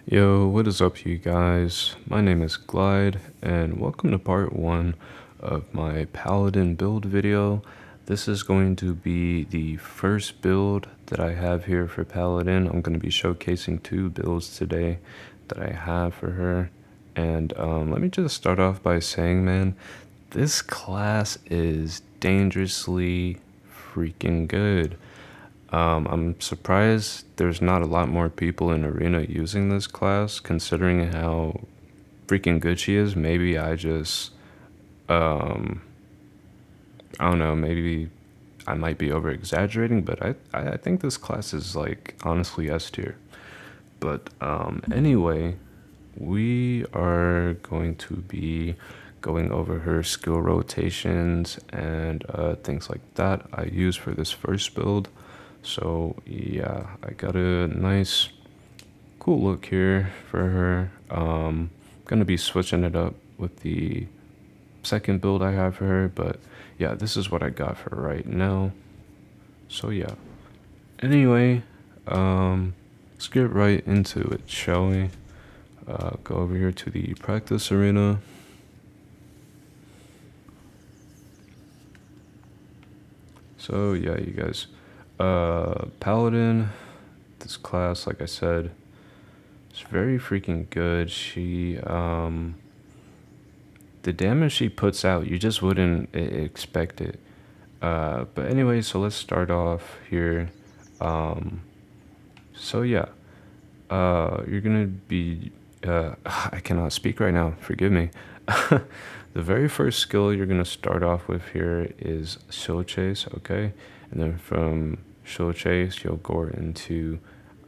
Yo, what is up, you guys? My name is Glide, and welcome to part 1 of my Paladin build video. This is going to be the first build that I have here for Paladin. I'm going to be showcasing 2 builds today that I have for her. And let me just start off by saying, man, this class is dangerously freaking good. I'm surprised there's not a lot more people in Arena using this class, considering how freaking good she is. Maybe um, I don't know, maybe I might be over exaggerating, but I think this class is like honestly S tier. But anyway, we are going to be going over her skill rotations and things like that I use for this first build. So yeah, I got a nice cool look here for her. Gonna be switching it up with the second build I have for her, but yeah, this is what I got for right now. So yeah. Anyway, let's get right into it, shall we? Go over here to the practice arena. So yeah, you guys. Paladin, this class, like I said, is very freaking good. The damage she puts out, you just wouldn't expect it. But anyway, so let's start off here. So yeah, you're gonna be, I cannot speak right now, forgive me. The very first skill you're gonna start off with here is Shield Chase, okay? And then from Shield Chase, you'll go into,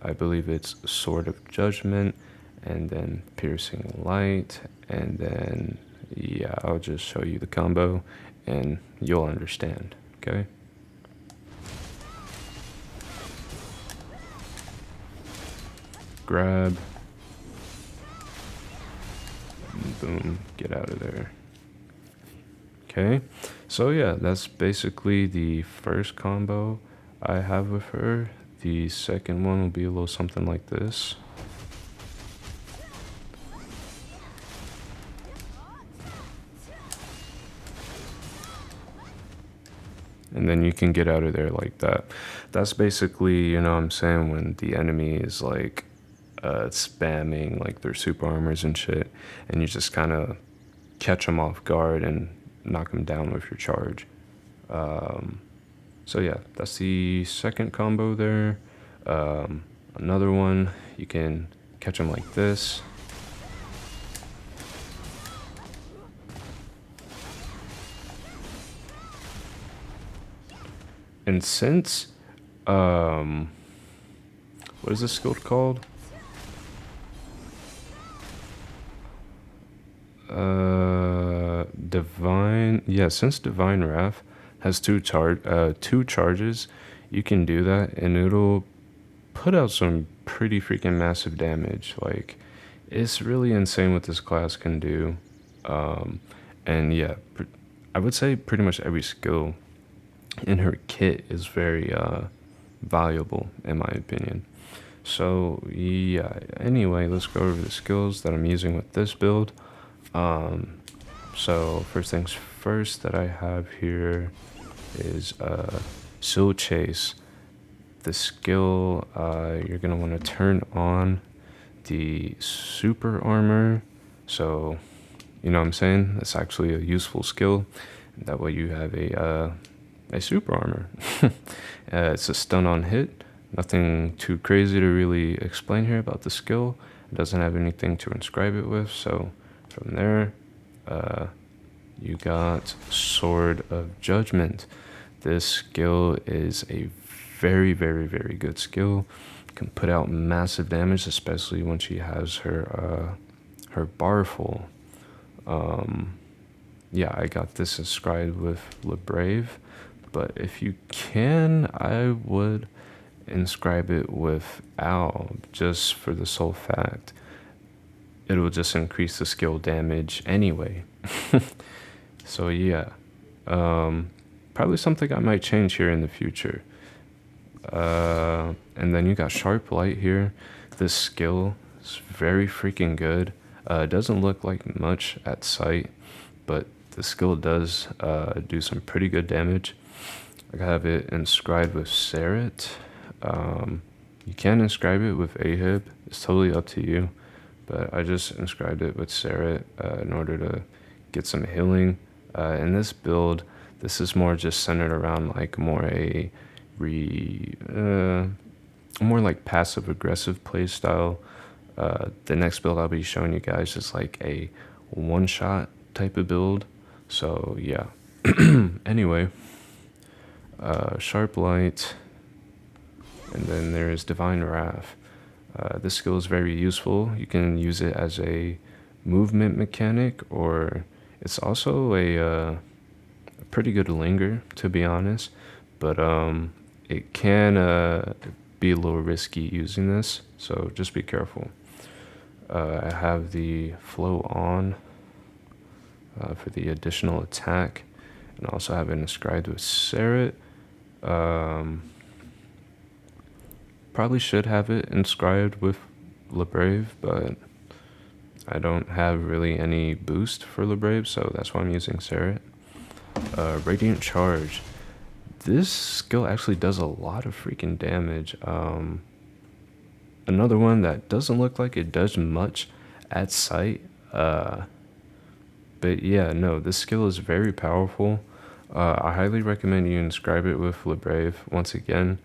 I believe it's Sword of Judgment, and then Piercing Light, and then, yeah, I'll just show you the combo, and you'll understand, okay? Grab, and boom, get out of there. Okay, so yeah, that's basically the first combo I have with her. The second one will be a little something like this. And then you can get out of there like that. That's basically, you know what I'm saying, when the enemy is like spamming like their super armors and shit, and you just kind of catch them off guard and knock them down with your charge. So yeah, that's the second combo there. Another one, you can catch them like this. And since, what is this skill called? Divine, yeah, since Divine Wrath has two charges, you can do that and it'll put out some pretty freaking massive damage. Like, it's really insane what this class can do. And yeah, I would say pretty much every skill in her kit is very valuable in my opinion. So yeah, anyway, let's go over the skills that I'm using with this build. So first things first that I have here is Shield Chase. The skill, you're gonna want to turn on the super armor. So, you know what I'm saying? It's actually a useful skill. That way you have a super armor. It's a stun on hit. Nothing too crazy to really explain here about the skill. It doesn't have anything to inscribe it with. So from there, you got Sword of Judgment. This skill is a very, very, very good skill. Can put out massive damage, especially when she has her bar full. Yeah, I got this inscribed with Le Brave, but if you can, I would inscribe it with Owl, just for the sole fact it will just increase the skill damage anyway. So yeah, probably something I might change here in the future. And then you got Sharp Light here. This skill It's very freaking good. It doesn't look like much at sight, but the skill does do some pretty good damage. I have it inscribed with Seret. You can inscribe it with Ahib. It's totally up to you. But I just inscribed it with Seret in order to get some healing. In this build, this is more just centered around like more more like passive aggressive play style. The next build I'll be showing you guys is like a one-shot type of build. So yeah. Anyway, Sharp Light, and then there's Divine Wrath. This skill is very useful. You can use it as a movement mechanic, or it's also a pretty good linger, to be honest. But it can be a little risky using this, so just be careful. I have the Flow On for the additional attack, and also have it inscribed with Seret. Probably should have it inscribed with LeBrave, but I don't have really any boost for LeBrave, so that's why I'm using Seret. Radiant Charge. This skill actually does a lot of freaking damage. Another one that doesn't look like it does much at sight. But yeah, no, this skill is very powerful. I highly recommend you inscribe it with LeBrave. Once again,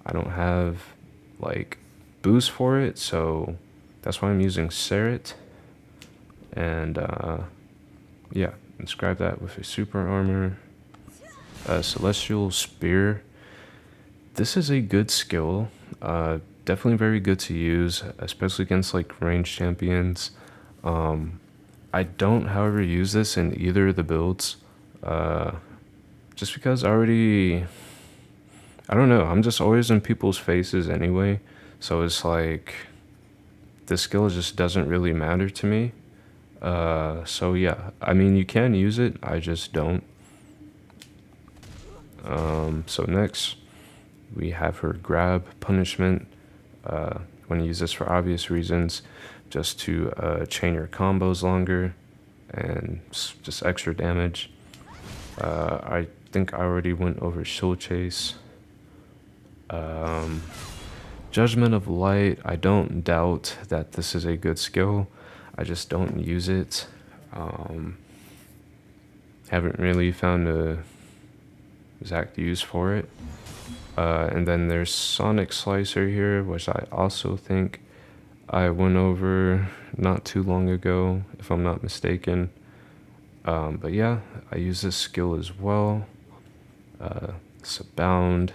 I don't have like boost for it, so that's why I'm using Seret. And yeah, inscribe that with a super armor. Celestial Spear. This is a good skill. Definitely very good to use, especially against like ranged champions. I don't, however, use this in either of the builds. Just because I don't know, I'm just always in people's faces anyway. So it's like, this skill just doesn't really matter to me. So yeah, I mean, you can use it, I just don't. So next, we have her Grab Punishment. Want to use this for obvious reasons, just to chain your combos longer and just extra damage. I think I already went over Shield Chase. Judgment of Light, I don't doubt that this is a good skill. I just don't use it. Haven't really found a exact use for it. And then there's Sonic Slicer here, which I also think I went over not too long ago, if I'm not mistaken. But yeah, I use this skill as well. It's Abound.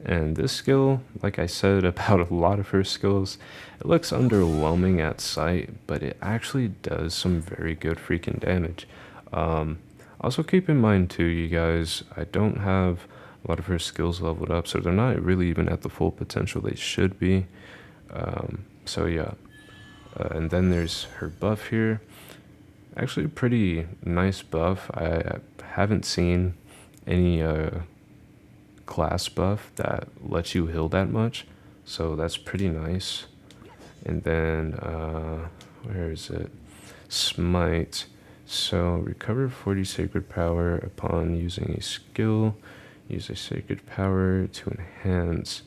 And this skill, like I said about a lot of her skills, it looks underwhelming at sight, but it actually does some very good freaking damage. Also keep in mind too, you guys, I don't have a lot of her skills leveled up, so they're not really even at the full potential they should be. So yeah. And then there's her buff here. Actually a pretty nice buff. I haven't seen any class buff that lets you heal that much, so that's pretty nice. And then where is it? Smite. So recover 40 sacred power upon using a skill. Use a sacred power to enhance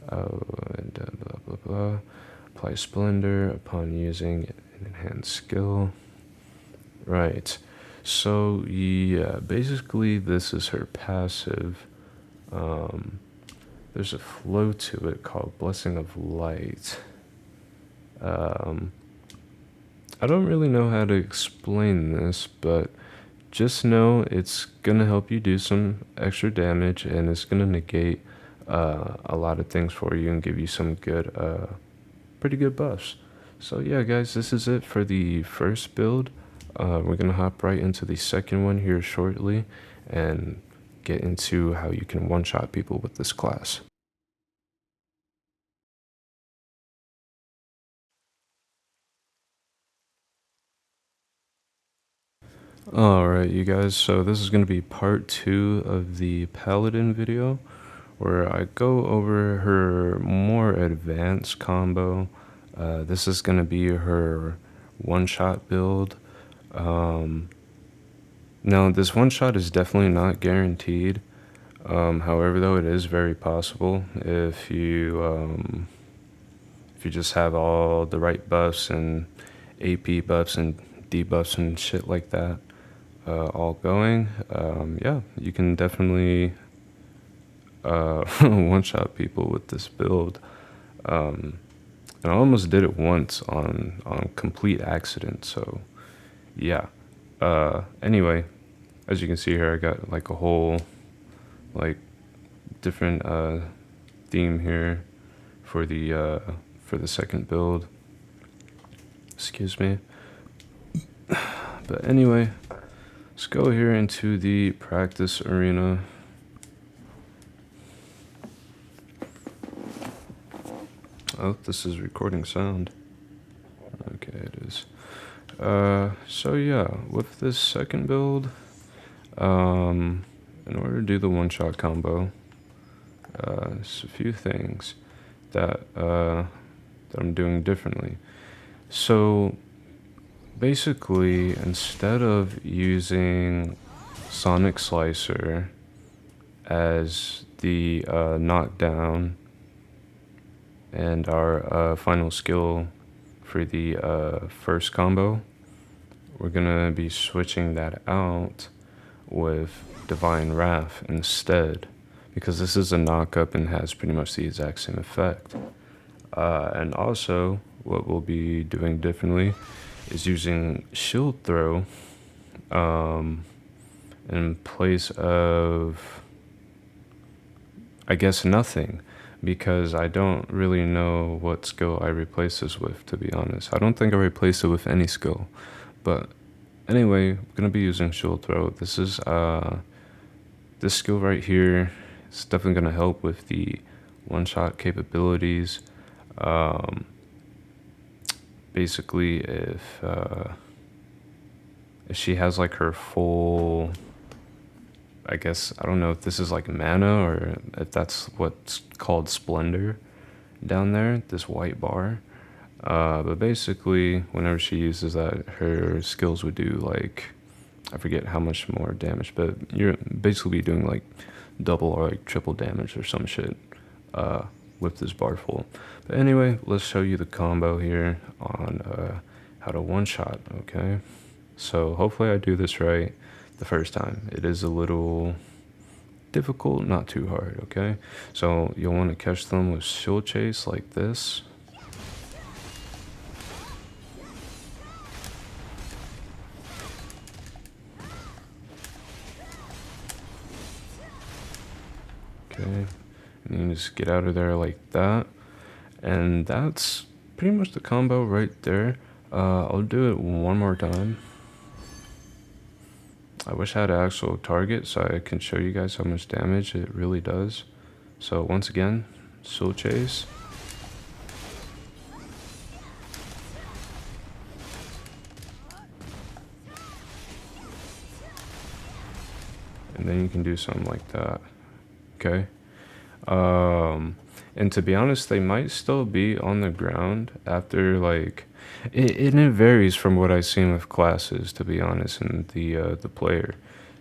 and blah blah blah. Apply splendor upon using an enhanced skill. Right. So yeah, basically this is her passive. There's a flow to it called Blessing of Light. I don't really know how to explain this, but just know it's gonna help you do some extra damage, and it's gonna negate a lot of things for you and give you some good, pretty good buffs. So yeah, guys, this is it for the first build. We're gonna hop right into the second one here shortly and get into how you can one-shot people with this class. Alright, you guys, so this is going to be part 2 of the Paladin video, where I go over her more advanced combo. This is going to be her one-shot build. Now, this one-shot is definitely not guaranteed. However, though, it is very possible if you just have all the right buffs and AP buffs and debuffs and shit like that all going. Yeah, you can definitely one-shot people with this build. And I almost did it once on complete accident. So yeah. Anyway, as you can see here, I got like a whole like different theme here for the second build. Excuse me. But anyway, let's go here into the practice arena. Oh, this is recording sound. Okay, it is. So yeah, with this second build, in order to do the one-shot combo, there's a few things that I'm doing differently. So basically, instead of using Sonic Slicer as the knockdown and our final skill for the first combo, we're gonna be switching that out with Divine Wrath instead, because this is a knockup and has pretty much the exact same effect. And also, what we'll be doing differently is using Shield Throw in place of, I guess, nothing, because I don't really know what skill I replace this with, to be honest. I don't think I replaced it with any skill. But anyway, I'm going to be using Shield Throw. This is, this skill right here is definitely going to help with the one-shot capabilities. Basically, if she has like her full, I guess, I don't know if this is like mana or if that's what's called Splendor down there, this white bar. But basically, whenever she uses that, her skills would do like, I forget how much more damage, but you're basically doing like double or like triple damage or some shit with this bar full. But anyway, let's show you the combo here on how to one-shot, okay? So hopefully I do this right the first time. It is a little difficult, not too hard, okay? So you'll want to catch them with Shield Chase like this. Okay, and you just get out of there like that. And that's pretty much the combo right there. I'll do it one more time. I wish I had an actual target so I can show you guys how much damage it really does. So once again, Soul Chase. And then you can do something like that. Okay. And to be honest, they might still be on the ground after like it varies from what I've seen with classes, to be honest, and the player.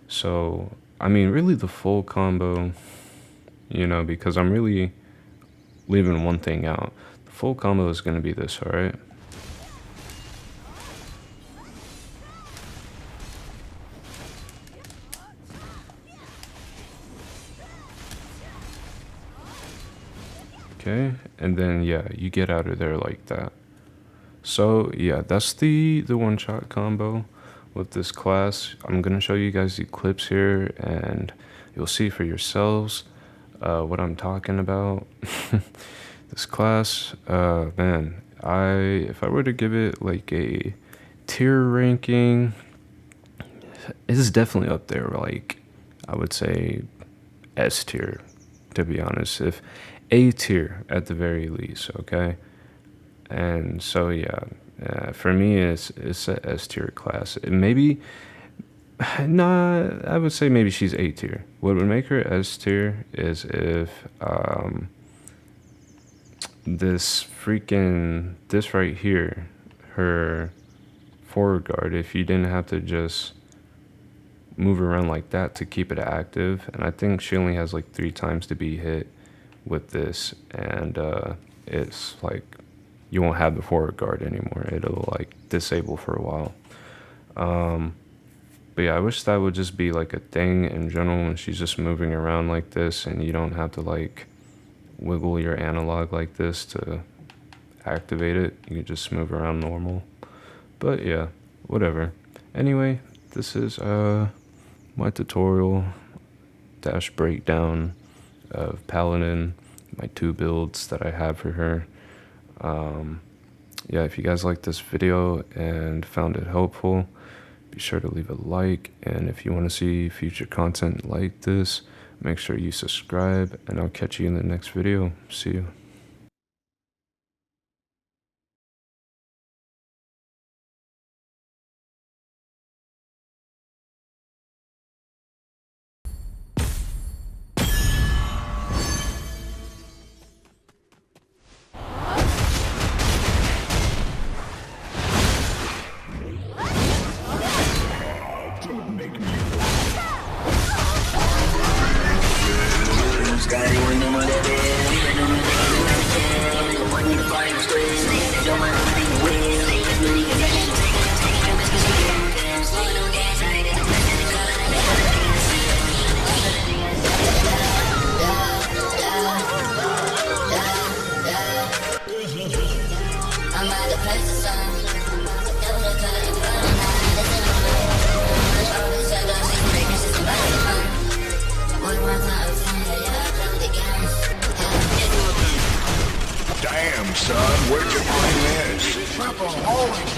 So I mean, really the full combo, you know, because I'm really leaving one thing out. The full combo is going to be this, all right? Okay, and then yeah, you get out of there like that. So yeah, that's the one-shot combo with this class. I'm gonna show you guys the clips here, and you'll see for yourselves what I'm talking about. This class, man, if I were to give it like a tier ranking, it is definitely up there. Like I would say S tier, to be honest. If A tier at the very least, okay? And so yeah, for me it's a S tier class. Maybe nah, I would say maybe she's A tier. What would make her S tier is if this right here, her forward guard, if you didn't have to just move around like that to keep it active, and I think she only has like 3 times to be hit with this, and it's like you won't have the forward guard anymore. It'll like disable for a while. But yeah, I wish that would just be like a thing in general when she's just moving around like this, and you don't have to like wiggle your analog like this to activate it. You can just move around normal. But yeah, whatever. Anyway, this is my tutorial dash breakdown of Paladin, my 2 builds that I have for her. Yeah, if you guys liked this video and found it helpful, be sure to leave a like, and if you want to see future content like this, make sure you subscribe, and I'll catch you in the next video. See you. Damn, son, where'd you find this? Purple always.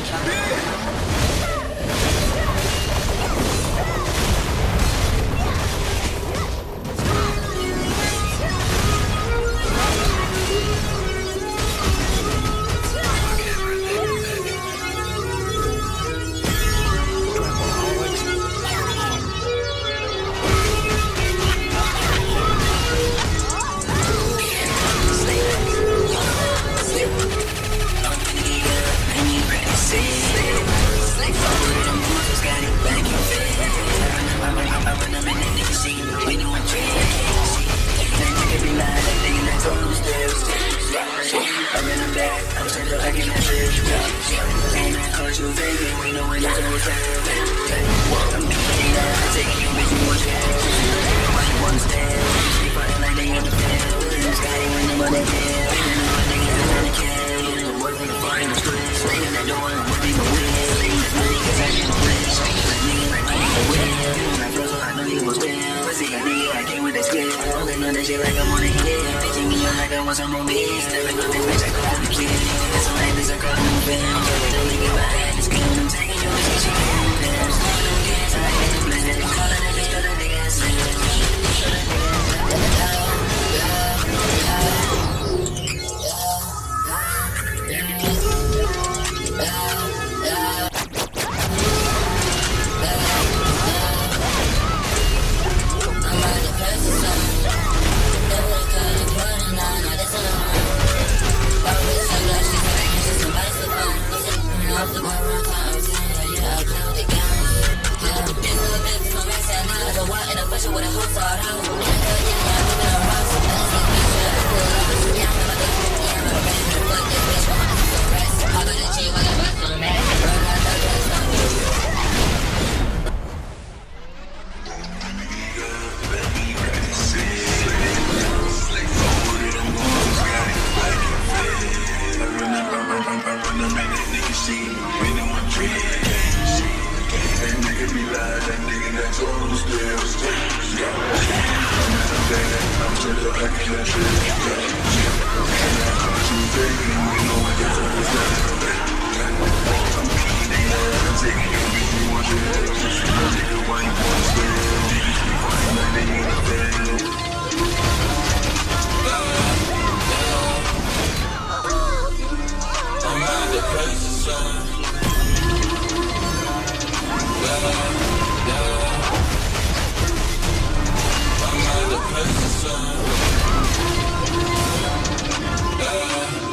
Yeah.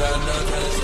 got no